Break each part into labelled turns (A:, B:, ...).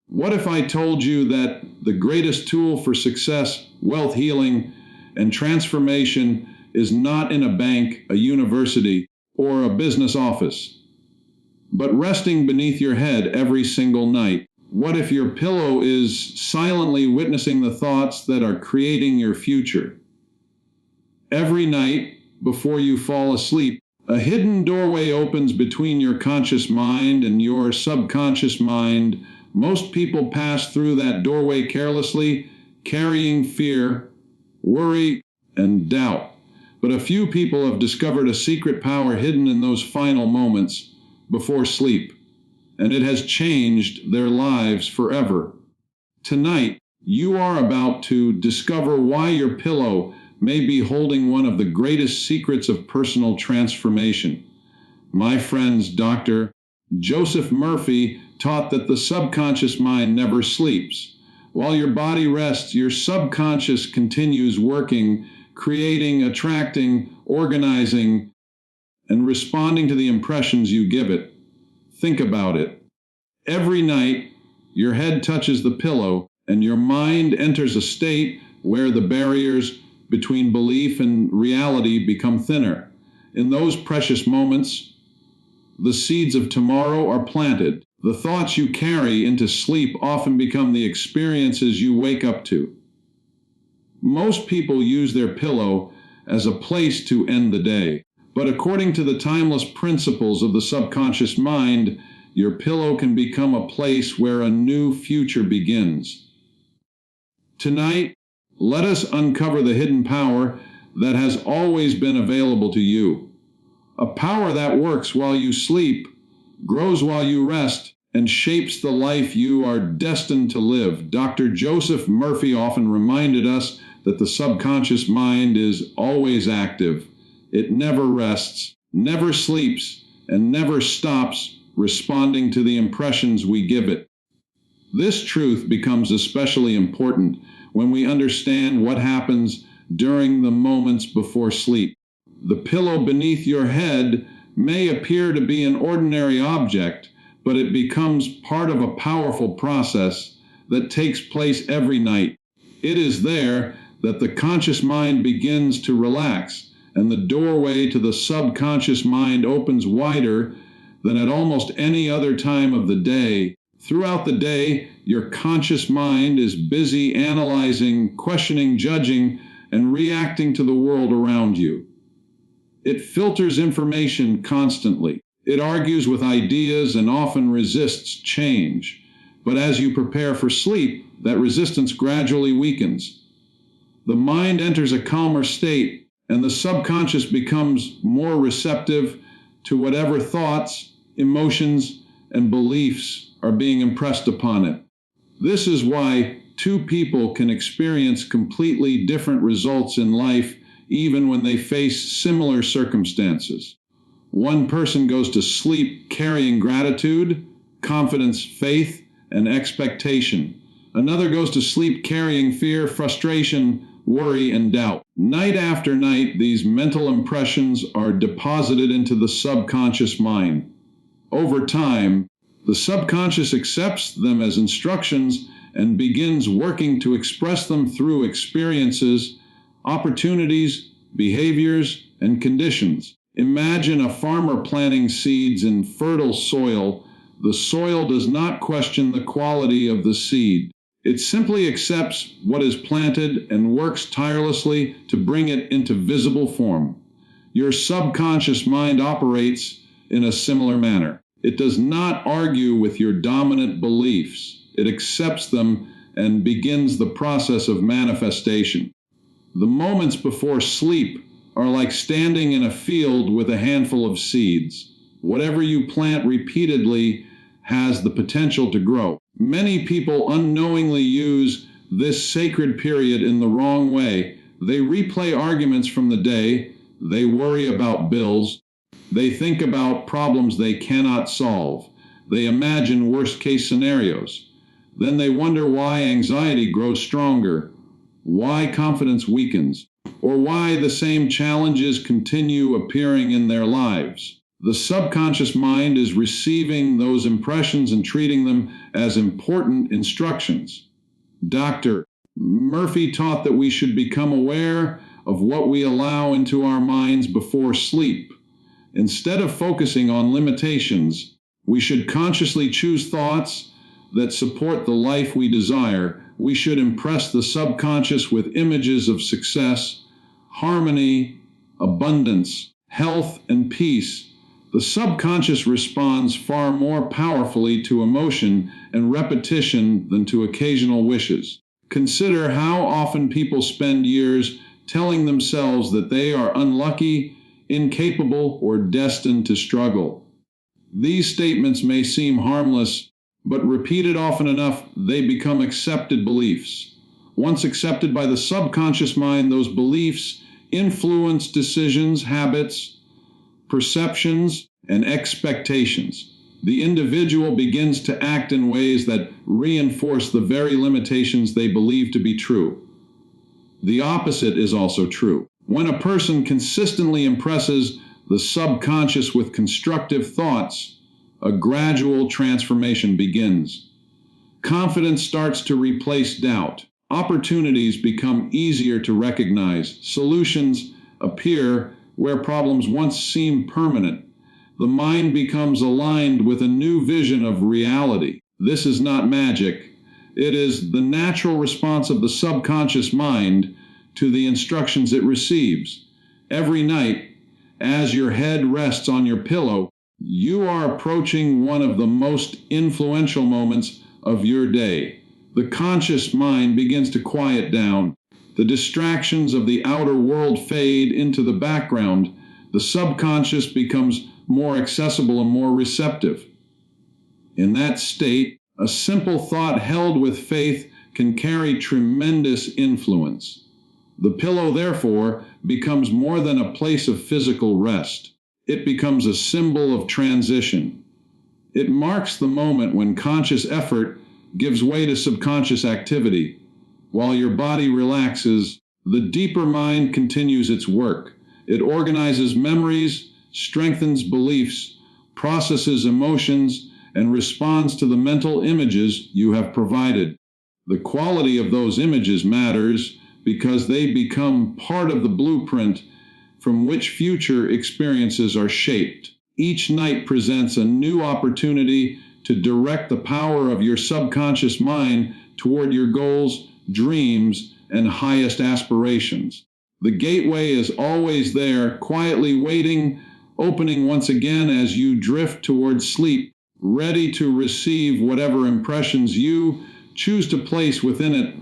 A: What if I told you that the greatest tool for success, wealth healing, and transformation is not in a bank, a university, or a business office, but resting beneath your head every single night? What if your pillow is silently witnessing the thoughts that are creating your future? Every night before you fall asleep, a hidden doorway opens between your conscious mind and your subconscious mind. Most people pass through that doorway carelessly, carrying fear, worry, and doubt. But a few people have discovered a secret power hidden in those final moments before sleep, and it has changed their lives forever. Tonight, you are about to discover why your pillow may be holding one of the greatest secrets of personal transformation. My friends, Dr. Joseph Murphy taught that the subconscious mind never sleeps. While your body rests, your subconscious continues working, creating, attracting, organizing, and responding to the impressions you give it. Think about it. Every night, your head touches the pillow, and your mind enters a state where the barriers between belief and reality become thinner. In those precious moments, the seeds of tomorrow are planted. The thoughts you carry into sleep often become the experiences you wake up to. Most people use their pillow as a place to end the day. But according to the timeless principles of the subconscious mind, your pillow can become a place where a new future begins. Tonight, let us uncover the hidden power that has always been available to you. A power that works while you sleep, grows while you rest, and shapes the life you are destined to live. Dr. Joseph Murphy often reminded us that the subconscious mind is always active. It never rests, never sleeps, and never stops responding to the impressions we give it. This truth becomes especially important when we understand what happens during the moments before sleep. The pillow beneath your head may appear to be an ordinary object, but it becomes part of a powerful process that takes place every night. It is there that the conscious mind begins to relax, and the doorway to the subconscious mind opens wider than at almost any other time of the day. Throughout the day, your conscious mind is busy analyzing, questioning, judging, and reacting to the world around you. It filters information constantly. It argues with ideas and often resists change. But as you prepare for sleep, that resistance gradually weakens. The mind enters a calmer state, and the subconscious becomes more receptive to whatever thoughts, emotions, and beliefs are being impressed upon it. This is why two people can experience completely different results in life even when they face similar circumstances. One person goes to sleep carrying gratitude, confidence, faith, and expectation. Another goes to sleep carrying fear, frustration, worry, and doubt. Night after night, these mental impressions are deposited into the subconscious mind. Over time, the subconscious accepts them as instructions and begins working to express them through experiences, opportunities, behaviors, and conditions. Imagine a farmer planting seeds in fertile soil. The soil does not question the quality of the seed. It simply accepts what is planted and works tirelessly to bring it into visible form. Your subconscious mind operates in a similar manner. It does not argue with your dominant beliefs. It accepts them and begins the process of manifestation. The moments before sleep are like standing in a field with a handful of seeds. Whatever you plant repeatedly has the potential to grow. Many people unknowingly use this sacred period in the wrong way. They replay arguments from the day. They worry about bills. They think about problems they cannot solve. They imagine worst-case scenarios. Then they wonder why anxiety grows stronger, why confidence weakens, or why the same challenges continue appearing in their lives. The subconscious mind is receiving those impressions and treating them as important instructions. Dr. Murphy taught that we should become aware of what we allow into our minds before sleep. Instead of focusing on limitations, we should consciously choose thoughts that support the life we desire. We should impress the subconscious with images of success, harmony, abundance, health, and peace. The subconscious responds far more powerfully to emotion and repetition than to occasional wishes. Consider how often people spend years telling themselves that they are unlucky, incapable, or destined to struggle. These statements may seem harmless, but repeated often enough, they become accepted beliefs. Once accepted by the subconscious mind, those beliefs influence decisions, habits, perceptions, and expectations. The individual begins to act in ways that reinforce the very limitations they believe to be true. The opposite is also true. When a person consistently impresses the subconscious with constructive thoughts, a gradual transformation begins. Confidence starts to replace doubt. Opportunities become easier to recognize. Solutions appear where problems once seemed permanent. The mind becomes aligned with a new vision of reality. This is not magic. It is the natural response of the subconscious mind to the instructions it receives. Every night, as your head rests on your pillow, you are approaching one of the most influential moments of your day. The conscious mind begins to quiet down. The distractions of the outer world fade into the background. The subconscious becomes more accessible and more receptive. In that state, a simple thought held with faith can carry tremendous influence. The pillow, therefore, becomes more than a place of physical rest. It becomes a symbol of transition. It marks the moment when conscious effort gives way to subconscious activity. While your body relaxes, the deeper mind continues its work. It organizes memories, strengthens beliefs, processes emotions, and responds to the mental images you have provided. The quality of those images matters because they become part of the blueprint from which future experiences are shaped. Each night presents a new opportunity to direct the power of your subconscious mind toward your goals, dreams, and highest aspirations. The gateway is always there, quietly waiting, opening once again as you drift towards sleep, ready to receive whatever impressions you choose to place within it.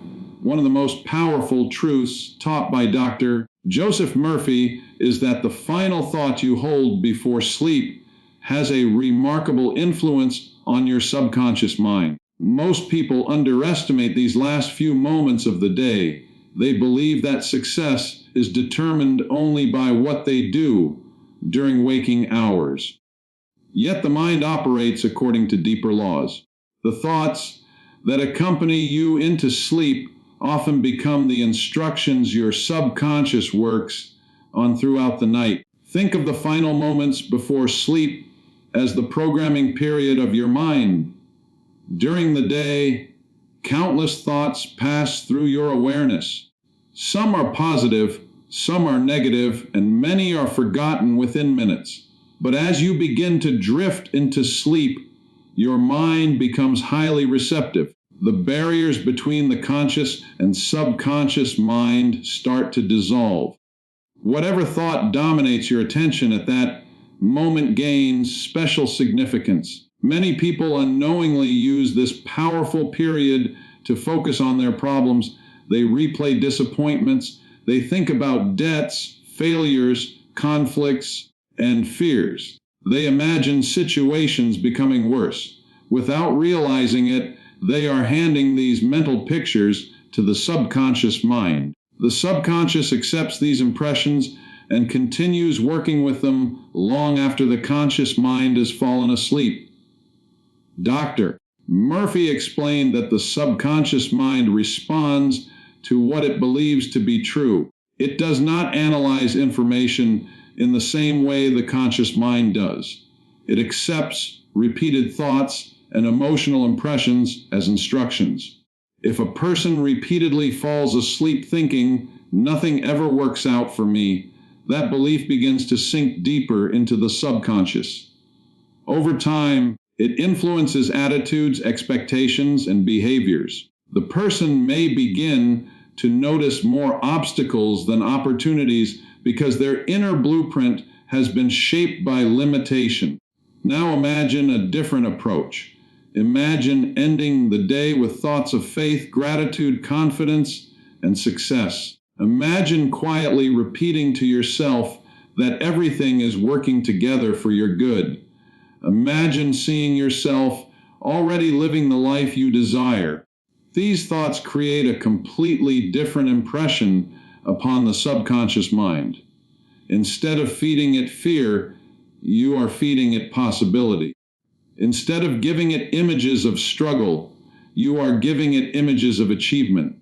A: One of the most powerful truths taught by Dr. Joseph Murphy is that the final thought you hold before sleep has a remarkable influence on your subconscious mind. Most people underestimate these last few moments of the day. They believe that success is determined only by what they do during waking hours. Yet the mind operates according to deeper laws. The thoughts that accompany you into sleep often become the instructions your subconscious works on throughout the night. Think of the final moments before sleep as the programming period of your mind. During the day, countless thoughts pass through your awareness. Some are positive, some are negative, and many are forgotten within minutes. But as you begin to drift into sleep, your mind becomes highly receptive. The barriers between the conscious and subconscious mind start to dissolve. Whatever thought dominates your attention at that moment gains special significance. Many people unknowingly use this powerful period to focus on their problems. They replay disappointments. They think about debts, failures, conflicts, and fears. They imagine situations becoming worse. Without realizing it, they are handing these mental pictures to the subconscious mind. The subconscious accepts these impressions and continues working with them long after the conscious mind has fallen asleep. Dr. Murphy explained that the subconscious mind responds to what it believes to be true. It does not analyze information, in the same way the conscious mind does. It accepts repeated thoughts and emotional impressions as instructions. If a person repeatedly falls asleep thinking, "Nothing ever works out for me," that belief begins to sink deeper into the subconscious. Over time, it influences attitudes, expectations, and behaviors. The person may begin to notice more obstacles than opportunities because their inner blueprint has been shaped by limitation. Now imagine a different approach. Imagine ending the day with thoughts of faith, gratitude, confidence, and success. Imagine quietly repeating to yourself that everything is working together for your good. Imagine seeing yourself already living the life you desire. These thoughts create a completely different impression upon the subconscious mind. Instead of feeding it fear, you are feeding it possibility. Instead of giving it images of struggle, you are giving it images of achievement.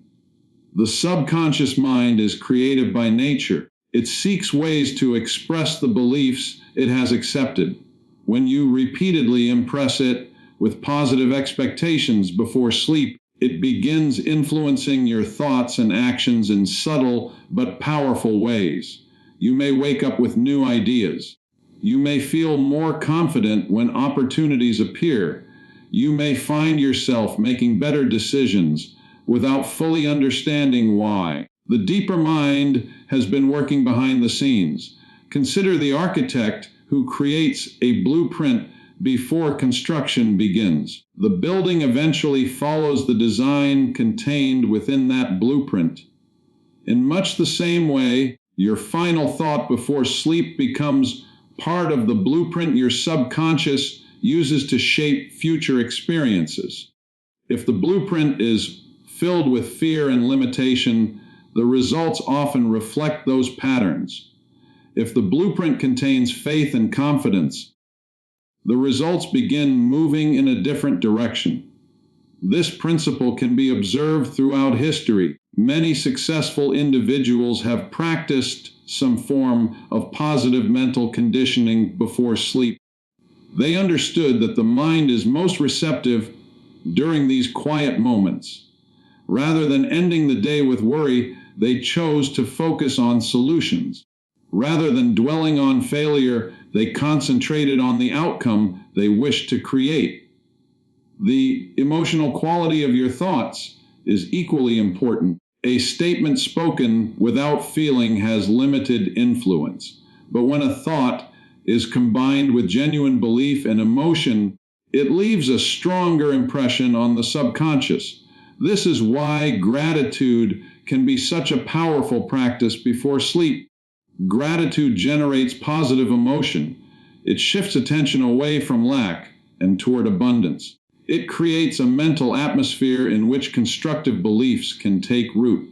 A: The subconscious mind is creative by nature. It seeks ways to express the beliefs it has accepted. When you repeatedly impress it with positive expectations before sleep, it begins influencing your thoughts and actions in subtle but powerful ways. You may wake up with new ideas. You may feel more confident when opportunities appear. You may find yourself making better decisions without fully understanding why. The deeper mind has been working behind the scenes. Consider the architect who creates a blueprint before construction begins. The building eventually follows the design contained within that blueprint. In much the same way, your final thought before sleep becomes part of the blueprint your subconscious uses to shape future experiences. If the blueprint is filled with fear and limitation, the results often reflect those patterns. If the blueprint contains faith and confidence, the results begin moving in a different direction. This principle can be observed throughout history. Many successful individuals have practiced some form of positive mental conditioning before sleep. They understood that the mind is most receptive during these quiet moments. Rather than ending the day with worry, they chose to focus on solutions. Rather than dwelling on failure, they concentrated on the outcome they wished to create. The emotional quality of your thoughts is equally important. A statement spoken without feeling has limited influence. But when a thought is combined with genuine belief and emotion, it leaves a stronger impression on the subconscious. This is why gratitude can be such a powerful practice before sleep. Gratitude generates positive emotion. It shifts attention away from lack and toward abundance. It creates a mental atmosphere in which constructive beliefs can take root.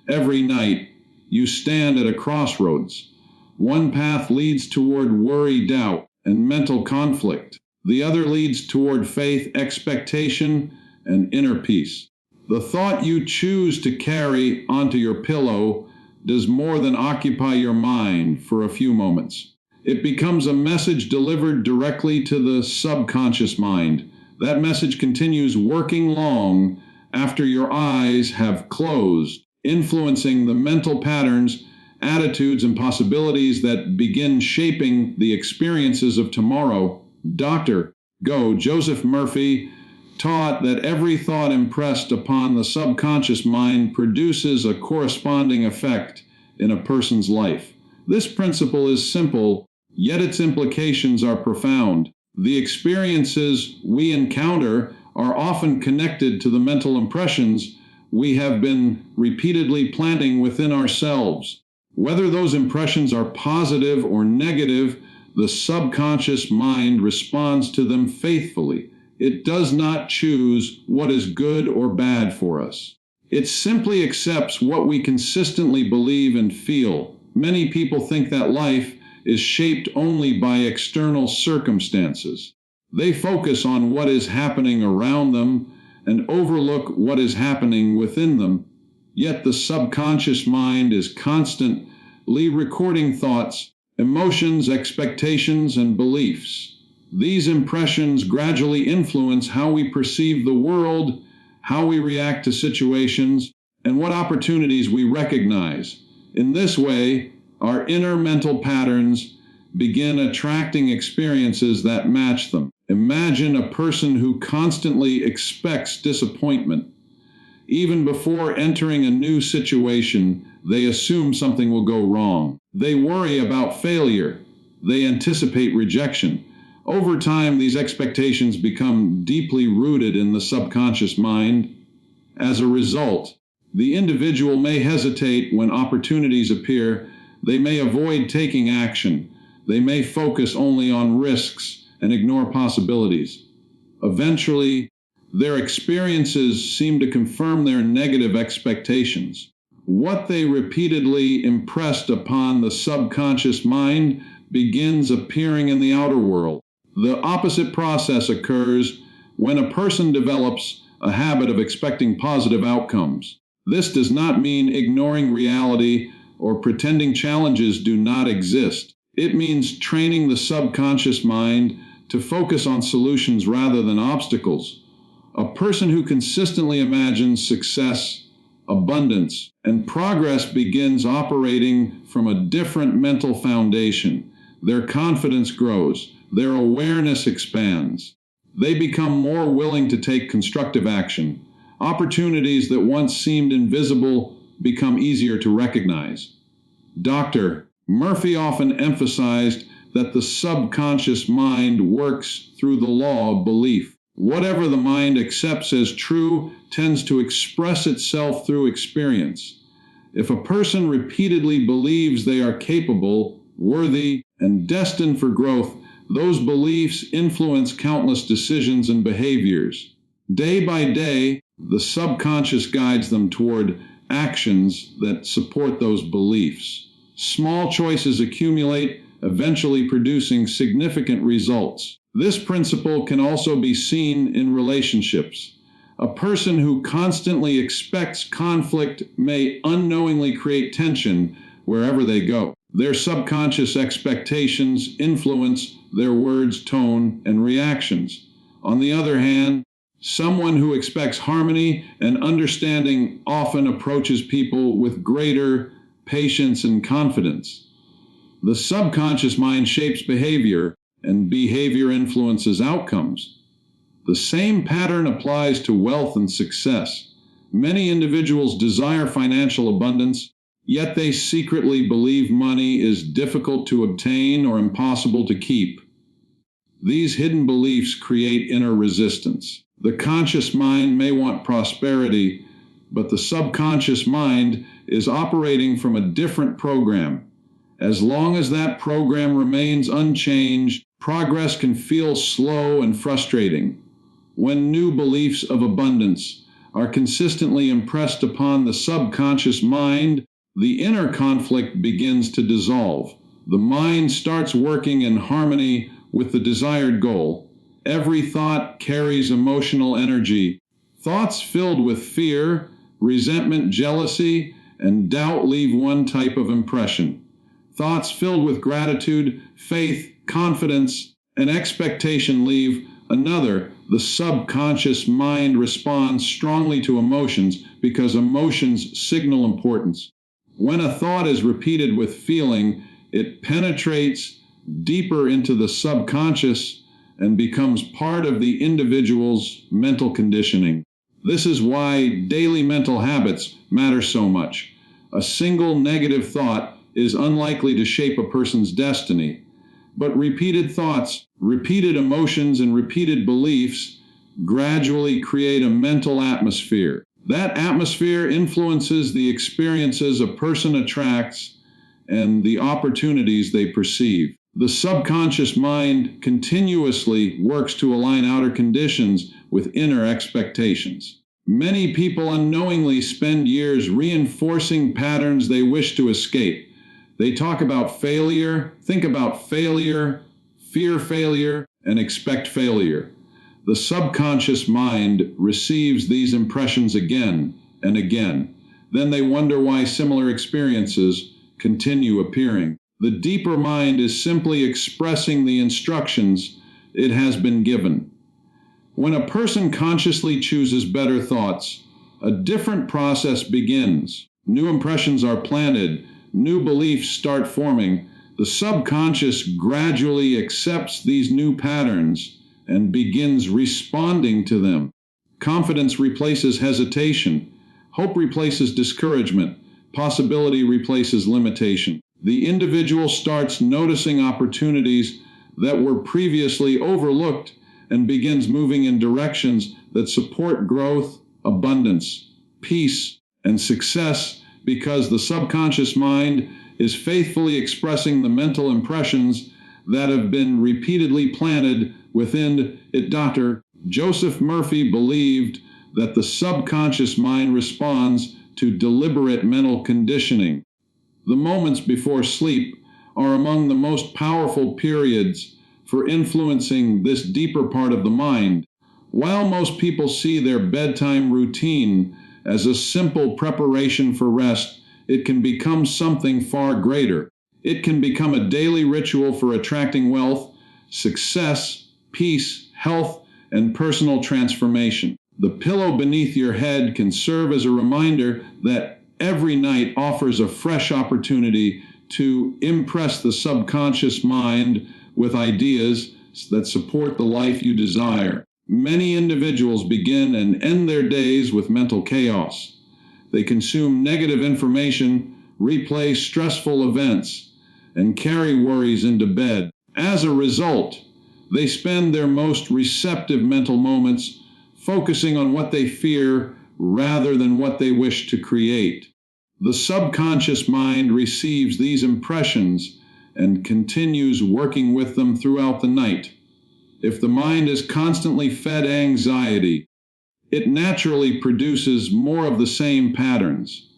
A: Every night, you stand at a crossroads. One path leads toward worry, doubt, and mental conflict. The other leads toward faith, expectation, and inner peace. The thought you choose to carry onto your pillow does more than occupy your mind for a few moments. It becomes a message delivered directly to the subconscious mind. That message continues working long after your eyes have closed, influencing the mental patterns, attitudes, and possibilities that begin shaping the experiences of tomorrow. Dr. Joseph Murphy taught that every thought impressed upon the subconscious mind produces a corresponding effect in a person's life. This principle is simple, yet its implications are profound. The experiences we encounter are often connected to the mental impressions we have been repeatedly planting within ourselves. Whether those impressions are positive or negative, the subconscious mind responds to them faithfully. It does not choose what is good or bad for us. It simply accepts what we consistently believe and feel. Many people think that life is shaped only by external circumstances. They focus on what is happening around them and overlook what is happening within them. Yet the subconscious mind is constantly recording thoughts, emotions, expectations, and beliefs. These impressions gradually influence how we perceive the world, how we react to situations, and what opportunities we recognize. In this way, our inner mental patterns begin attracting experiences that match them. Imagine a person who constantly expects disappointment. Even before entering a new situation, they assume something will go wrong. They worry about failure. They anticipate rejection. Over time, these expectations become deeply rooted in the subconscious mind. As a result, the individual may hesitate when opportunities appear. They may avoid taking action. They may focus only on risks and ignore possibilities. Eventually, their experiences seem to confirm their negative expectations. What they repeatedly impressed upon the subconscious mind begins appearing in the outer world. The opposite process occurs when a person develops a habit of expecting positive outcomes. This does not mean ignoring reality or pretending challenges do not exist. It means training the subconscious mind to focus on solutions rather than obstacles. A person who consistently imagines success, abundance, and progress begins operating from a different mental foundation. Their confidence grows. Their awareness expands. They become more willing to take constructive action. Opportunities that once seemed invisible become easier to recognize. Dr. Murphy often emphasized that the subconscious mind works through the law of belief. Whatever the mind accepts as true tends to express itself through experience. If a person repeatedly believes they are capable, worthy, and destined for growth, those beliefs influence countless decisions and behaviors. Day by day, the subconscious guides them toward actions that support those beliefs. Small choices accumulate, eventually producing significant results. This principle can also be seen in relationships. A person who constantly expects conflict may unknowingly create tension wherever they go. Their subconscious expectations influence their words, tone, and reactions. On the other hand, someone who expects harmony and understanding often approaches people with greater patience and confidence. The subconscious mind shapes behavior, and behavior influences outcomes. The same pattern applies to wealth and success. Many individuals desire financial abundance, yet they secretly believe money is difficult to obtain or impossible to keep. These hidden beliefs create inner resistance. The conscious mind may want prosperity, but the subconscious mind is operating from a different program. As long as that program remains unchanged, progress can feel slow and frustrating. When new beliefs of abundance are consistently impressed upon the subconscious mind, the inner conflict begins to dissolve. The mind starts working in harmony with the desired goal. Every thought carries emotional energy. Thoughts filled with fear, resentment, jealousy, and doubt leave one type of impression. Thoughts filled with gratitude, faith, confidence, and expectation leave another. The subconscious mind responds strongly to emotions because emotions signal importance. When a thought is repeated with feeling, it penetrates deeper into the subconscious and becomes part of the individual's mental conditioning. This is why daily mental habits matter so much. A single negative thought is unlikely to shape a person's destiny, but repeated thoughts, repeated emotions, and repeated beliefs gradually create a mental atmosphere. That atmosphere influences the experiences a person attracts and the opportunities they perceive. The subconscious mind continuously works to align outer conditions with inner expectations. Many people unknowingly spend years reinforcing patterns they wish to escape. They talk about failure, think about failure, fear failure, and expect failure. The subconscious mind receives these impressions again and again. Then they wonder why similar experiences continue appearing. The deeper mind is simply expressing the instructions it has been given. When a person consciously chooses better thoughts, a different process begins. New impressions are planted, new beliefs start forming. The subconscious gradually accepts these new patterns and begins responding to them. Confidence replaces hesitation, hope replaces discouragement, possibility replaces limitation. The individual starts noticing opportunities that were previously overlooked and begins moving in directions that support growth, abundance, peace, and success, because the subconscious mind is faithfully expressing the mental impressions that have been repeatedly planted within it. Dr. Joseph Murphy believed that the subconscious mind responds to deliberate mental conditioning. The moments before sleep are among the most powerful periods for influencing this deeper part of the mind. While most people see their bedtime routine as a simple preparation for rest, it can become something far greater. It can become a daily ritual for attracting wealth, success, peace, health, and personal transformation. The pillow beneath your head can serve as a reminder that every night offers a fresh opportunity to impress the subconscious mind with ideas that support the life you desire. Many individuals begin and end their days with mental chaos. They consume negative information, replay stressful events, and carry worries into bed. As a result, they spend their most receptive mental moments focusing on what they fear rather than what they wish to create. The subconscious mind receives these impressions and continues working with them throughout the night. If the mind is constantly fed anxiety, it naturally produces more of the same patterns.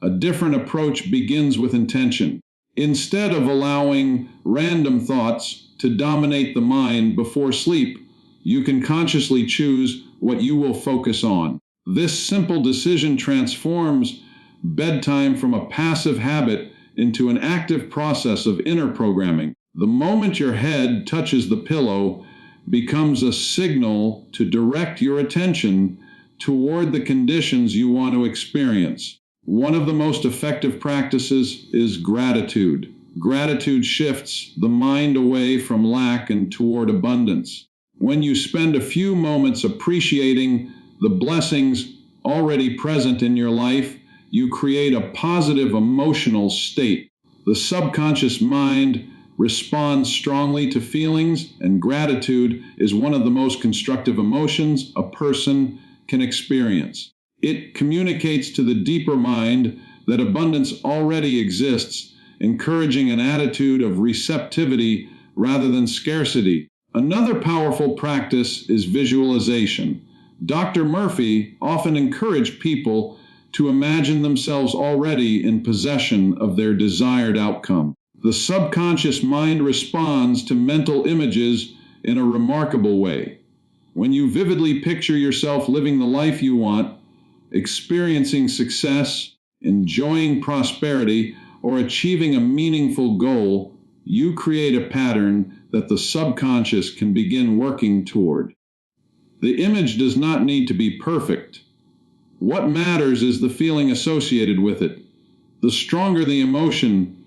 A: A different approach begins with intention. Instead of allowing random thoughts to dominate the mind before sleep, you can consciously choose what you will focus on. This simple decision transforms bedtime from a passive habit into an active process of inner programming. The moment your head touches the pillow becomes a signal to direct your attention toward the conditions you want to experience. One of the most effective practices is gratitude. Gratitude shifts the mind away from lack and toward abundance. When you spend a few moments appreciating the blessings already present in your life, you create a positive emotional state. The subconscious mind responds strongly to feelings, and gratitude is one of the most constructive emotions a person can experience. It communicates to the deeper mind that abundance already exists, encouraging an attitude of receptivity rather than scarcity. Another powerful practice is visualization. Dr. Murphy often encouraged people to imagine themselves already in possession of their desired outcome. The subconscious mind responds to mental images in a remarkable way. When you vividly picture yourself living the life you want, experiencing success, enjoying prosperity, or achieving a meaningful goal, you create a pattern that the subconscious can begin working toward. The image does not need to be perfect. What matters is the feeling associated with it. The stronger the emotion,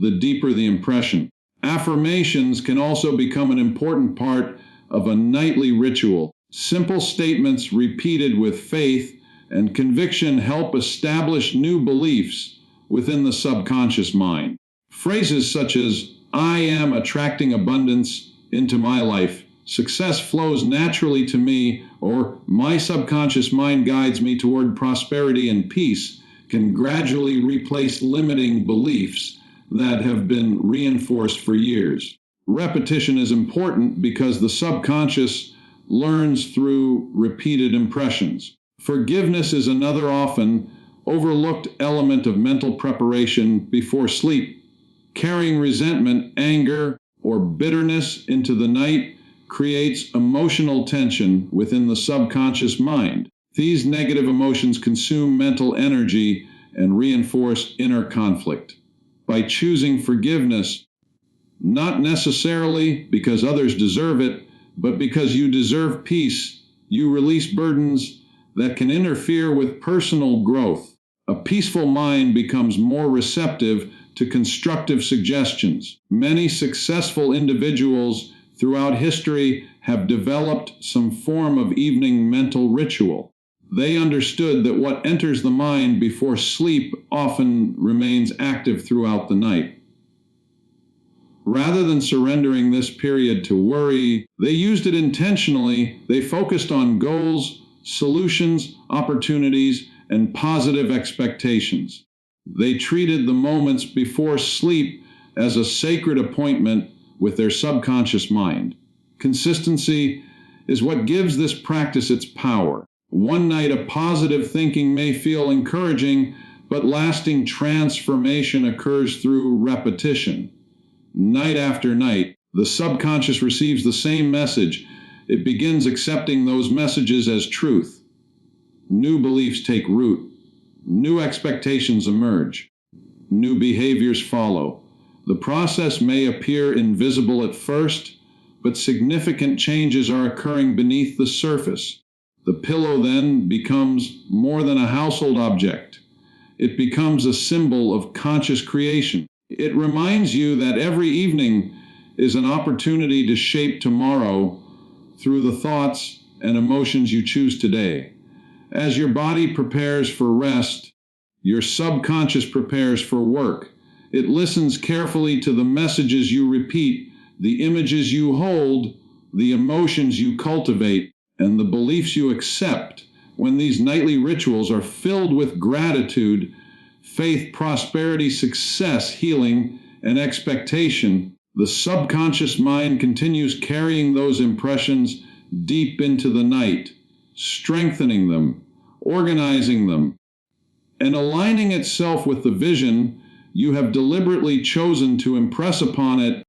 A: the deeper the impression. Affirmations can also become an important part of a nightly ritual. Simple statements repeated with faith and conviction help establish new beliefs within the subconscious mind. Phrases such as, "I am attracting abundance into my life," "Success flows naturally to me," or "My subconscious mind guides me toward prosperity and peace," can gradually replace limiting beliefs that have been reinforced for years. Repetition is important because the subconscious learns through repeated impressions. Forgiveness is another often overlooked element of mental preparation before sleep. Carrying resentment, anger, or bitterness into the night creates emotional tension within the subconscious mind. These negative emotions consume mental energy and reinforce inner conflict. by choosing forgiveness, not necessarily because others deserve it, but because you deserve peace. You release burdens that can interfere with personal growth. A peaceful mind becomes more receptive to constructive suggestions. Many successful individuals throughout history have developed some form of evening mental ritual. They understood that what enters the mind before sleep often remains active throughout the night. Rather than surrendering this period to worry, they used it intentionally. They focused on goals, solutions, opportunities, and positive expectations. They treated the moments before sleep as a sacred appointment with their subconscious mind. Consistency is what gives this practice its power. One night of positive thinking may feel encouraging, but lasting transformation occurs through repetition. Night after night, the subconscious receives the same message. It begins accepting those messages as truth. New beliefs take root. New expectations emerge. New behaviors follow. The process may appear invisible at first, but significant changes are occurring beneath the surface. The pillow then becomes more than a household object. It becomes a symbol of conscious creation. It reminds you that every evening is an opportunity to shape tomorrow through the thoughts and emotions you choose today. As your body prepares for rest, your subconscious prepares for work. It listens carefully to the messages you repeat, the images you hold, the emotions you cultivate, and the beliefs you accept. When these nightly rituals are filled with gratitude, faith, prosperity, success, healing, and expectation, the subconscious mind continues carrying those impressions deep into the night, strengthening them, organizing them, and aligning itself with the vision you have deliberately chosen to impress upon it